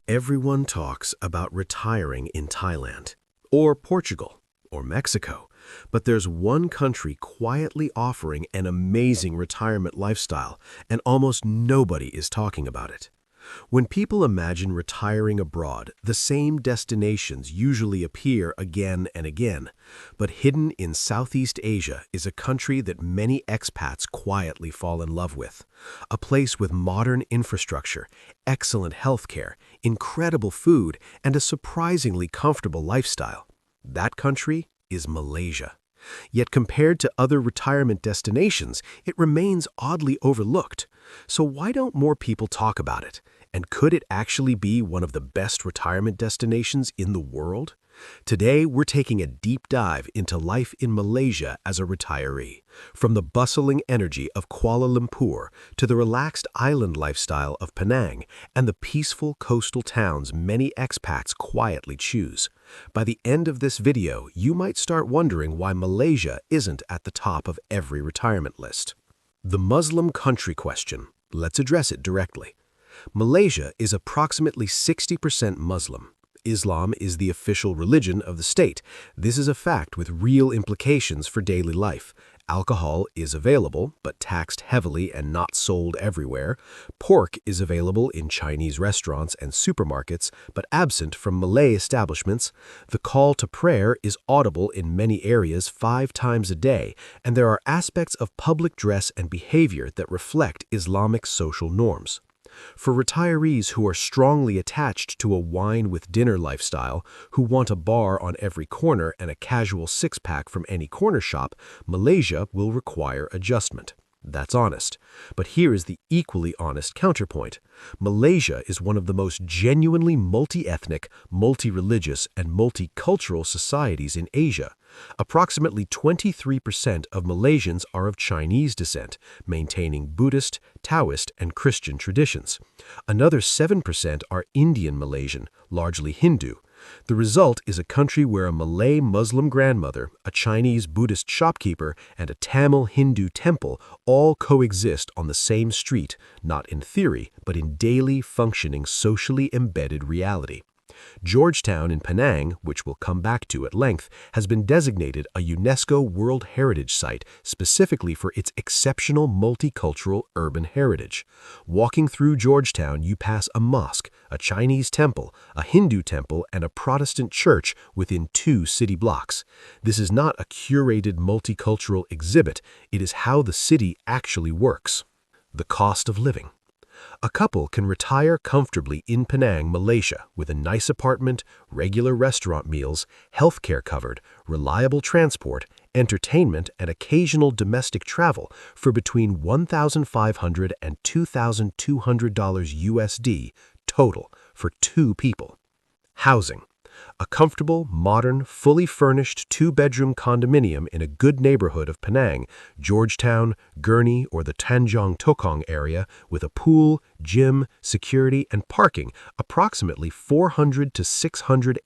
Everyone talks about retiring in Thailand, or Portugal, or Mexico, but there's one country quietly offering an amazing retirement lifestyle, and almost nobody is talking about it. When people imagine retiring abroad, the same destinations usually appear again and again, but hidden in Southeast Asia is a country that many expats quietly fall in love with. A place with modern infrastructure, excellent healthcare, incredible food, and a surprisingly comfortable lifestyle. That country is Malaysia. Yet compared to other retirement destinations, it remains oddly overlooked. So why don't more people talk about it? And could it actually be one of the best retirement destinations in the world? Today, we're taking a deep dive into life in Malaysia as a retiree. From the bustling energy of Kuala Lumpur to the relaxed island lifestyle of Penang and the peaceful coastal towns many expats quietly choose. By the end of this video, you might start wondering why Malaysia isn't at the top of every retirement list. The Muslim country question. Let's address it directly. Malaysia is approximately 60% Muslim. Islam is the official religion of the state. This is a fact with real implications for daily life. Alcohol is available, but taxed heavily and not sold everywhere. Pork is available in Chinese restaurants and supermarkets, but absent from Malay establishments. The call to prayer is audible in many areas 5 times a day, and there are aspects of public dress and behavior that reflect Islamic social norms. For retirees who are strongly attached to a wine-with-dinner lifestyle, who want a bar on every corner and a casual six-pack from any corner shop, Malaysia will require adjustment. That's honest. But here is the equally honest counterpoint. Malaysia is one of the most genuinely multi-ethnic, multi-religious, and multicultural societies in Asia. Approximately 23% of Malaysians are of Chinese descent, maintaining Buddhist, Taoist, and Christian traditions. Another 7% are Indian Malaysian, largely Hindu. The result is a country where a Malay Muslim grandmother, a Chinese Buddhist shopkeeper, and a Tamil Hindu temple all coexist on the same street, not in theory, but in daily, functioning, socially embedded reality. Georgetown in Penang, which we'll come back to at length, has been designated a UNESCO World Heritage Site specifically for its exceptional multicultural urban heritage. Walking through Georgetown, you pass a mosque, a Chinese temple, a Hindu temple, and a Protestant church within 2 city blocks. This is not a curated multicultural exhibit, it is how the city actually works. The cost of living. A couple can retire comfortably in Penang, Malaysia, with a nice apartment, regular restaurant meals, healthcare covered, reliable transport, entertainment, and occasional domestic travel for between $1,500 and $2,200 USD total for 2 people. Housing. A comfortable, modern, fully furnished 2-bedroom condominium in a good neighborhood of Penang, Georgetown, Gurney, or the Tanjong Tokong area with a pool, gym, security, and parking approximately $400 to $680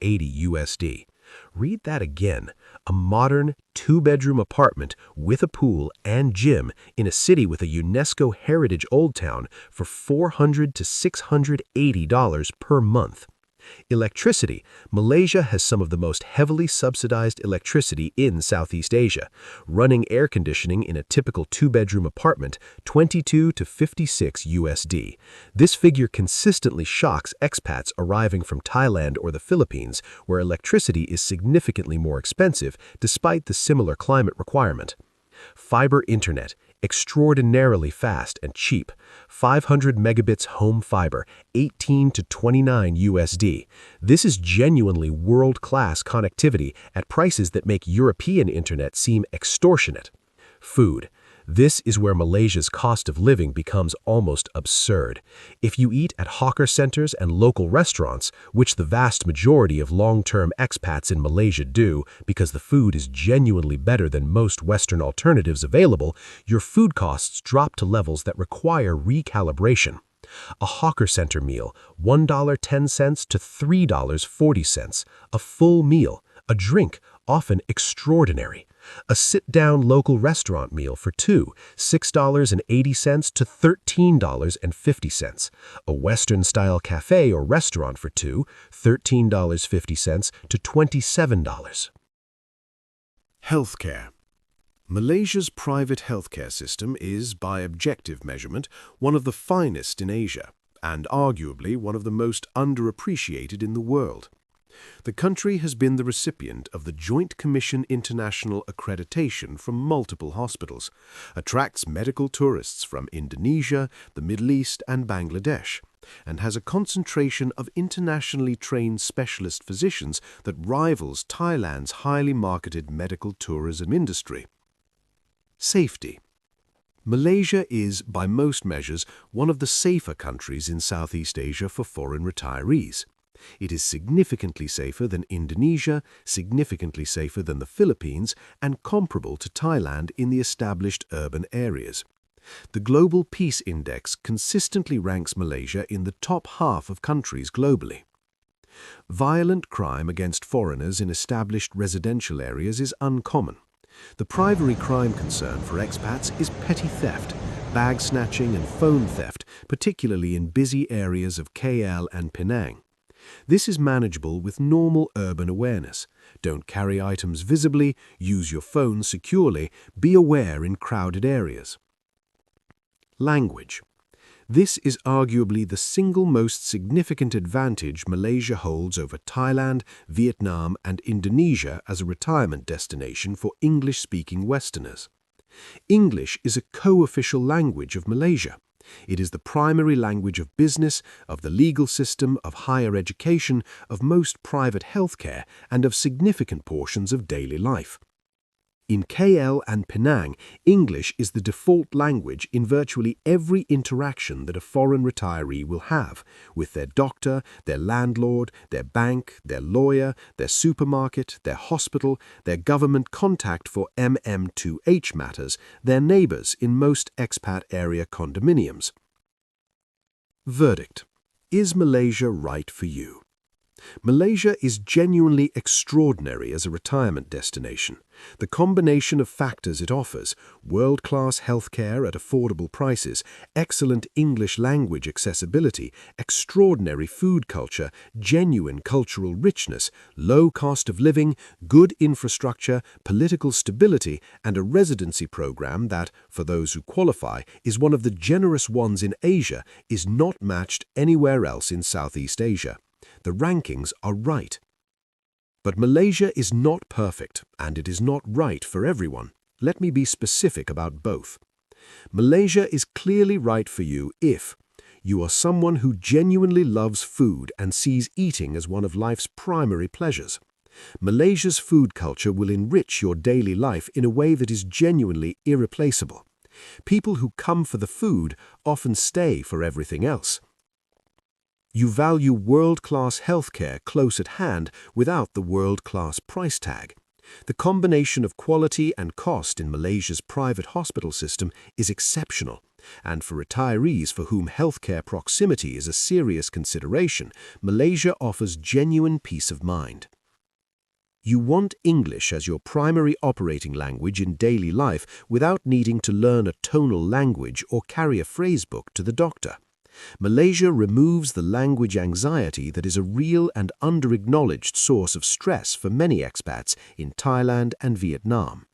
USD. Read that again. A modern 2-bedroom apartment with a pool and gym in a city with a UNESCO Heritage Old Town for $400 to $680 per month. Electricity. Malaysia has some of the most heavily subsidized electricity in Southeast Asia. Running air conditioning in a typical 2-bedroom apartment, $22 to $56 USD. This figure consistently shocks expats arriving from Thailand or the Philippines, where electricity is significantly more expensive despite the similar climate requirement. Fiber internet. Extraordinarily fast and cheap. 500 megabits home fiber, 18 to 29 USD. This is genuinely world-class connectivity at prices that make European internet seem extortionate. Food. This is where Malaysia's cost of living becomes almost absurd. If you eat at hawker centers and local restaurants, which the vast majority of long-term expats in Malaysia do because the food is genuinely better than most Western alternatives available, your food costs drop to levels that require recalibration. A hawker center meal, $1.10 to $3.40. A full meal, a drink, often extraordinary. A sit-down local restaurant meal for two, $6.80 to $13.50. A Western-style cafe or restaurant for two, $13.50 to $27. Healthcare. Malaysia's private healthcare system is, by objective measurement, one of the finest in Asia, and arguably one of the most underappreciated in the world. The country has been the recipient of the Joint Commission International accreditation from multiple hospitals, attracts medical tourists from Indonesia, the Middle East, and Bangladesh, and has a concentration of internationally trained specialist physicians that rivals Thailand's highly marketed medical tourism industry. Safety. Malaysia is, by most measures, one of the safer countries in Southeast Asia for foreign retirees. It is significantly safer than Indonesia, significantly safer than the Philippines, and comparable to Thailand in the established urban areas. The Global Peace Index consistently ranks Malaysia in the top half of countries globally. Violent crime against foreigners in established residential areas is uncommon. The primary crime concern for expats is petty theft, bag snatching and phone theft, particularly in busy areas of KL and Penang. This is manageable with normal urban awareness. Don't carry items visibly, use your phone securely, be aware in crowded areas. Language. This is arguably the single most significant advantage Malaysia holds over Thailand, Vietnam, and Indonesia as a retirement destination for English-speaking Westerners. English is a co-official language of Malaysia. It is the primary language of business, of the legal system, of higher education, of most private healthcare, and of significant portions of daily life. In KL and Penang, English is the default language in virtually every interaction that a foreign retiree will have with their doctor, their landlord, their bank, their lawyer, their supermarket, their hospital, their government contact for MM2H matters, their neighbors in most expat area condominiums. Verdict. Is Malaysia right for you? Malaysia is genuinely extraordinary as a retirement destination. The combination of factors it offers, world-class healthcare at affordable prices, excellent English language accessibility, extraordinary food culture, genuine cultural richness, low cost of living, good infrastructure, political stability, and a residency program that, for those who qualify, is one of the generous ones in Asia, is not matched anywhere else in Southeast Asia. The rankings are right. But Malaysia is not perfect, and it is not right for everyone. Let me be specific about both. Malaysia is clearly right for you if you are someone who genuinely loves food and sees eating as one of life's primary pleasures. Malaysia's food culture will enrich your daily life in a way that is genuinely irreplaceable. People who come for the food often stay for everything else. You value world-class healthcare close at hand without the world-class price tag. The combination of quality and cost in Malaysia's private hospital system is exceptional, and for retirees for whom healthcare proximity is a serious consideration, Malaysia offers genuine peace of mind. You want English as your primary operating language in daily life without needing to learn a tonal language or carry a phrasebook to the doctor. Malaysia removes the language anxiety that is a real and under-acknowledged source of stress for many expats in Thailand and Vietnam.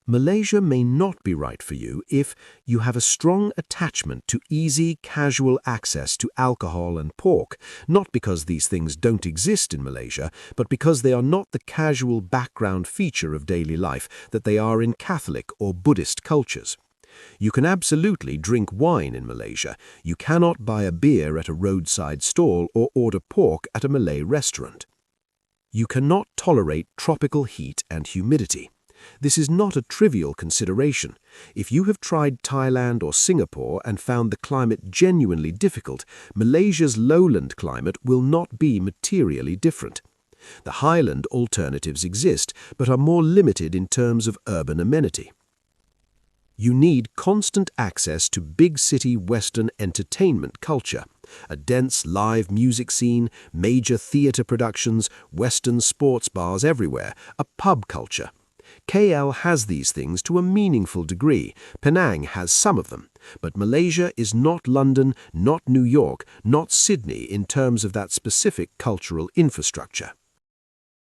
Malaysia may not be right for you if you have a strong attachment to easy, casual access to alcohol and pork, not because these things don't exist in Malaysia, but because they are not the casual background feature of daily life that they are in Catholic or Buddhist cultures. You can absolutely drink wine in Malaysia. You cannot buy a beer at a roadside stall or order pork at a Malay restaurant. You cannot tolerate tropical heat and humidity. This is not a trivial consideration. If you have tried Thailand or Singapore and found the climate genuinely difficult, Malaysia's lowland climate will not be materially different. The highland alternatives exist, but are more limited in terms of urban amenity. You need constant access to big city Western entertainment culture, a dense live music scene, major theatre productions, Western sports bars everywhere, a pub culture. KL has these things to a meaningful degree. Penang has some of them. But Malaysia is not London, not New York, not Sydney in terms of that specific cultural infrastructure.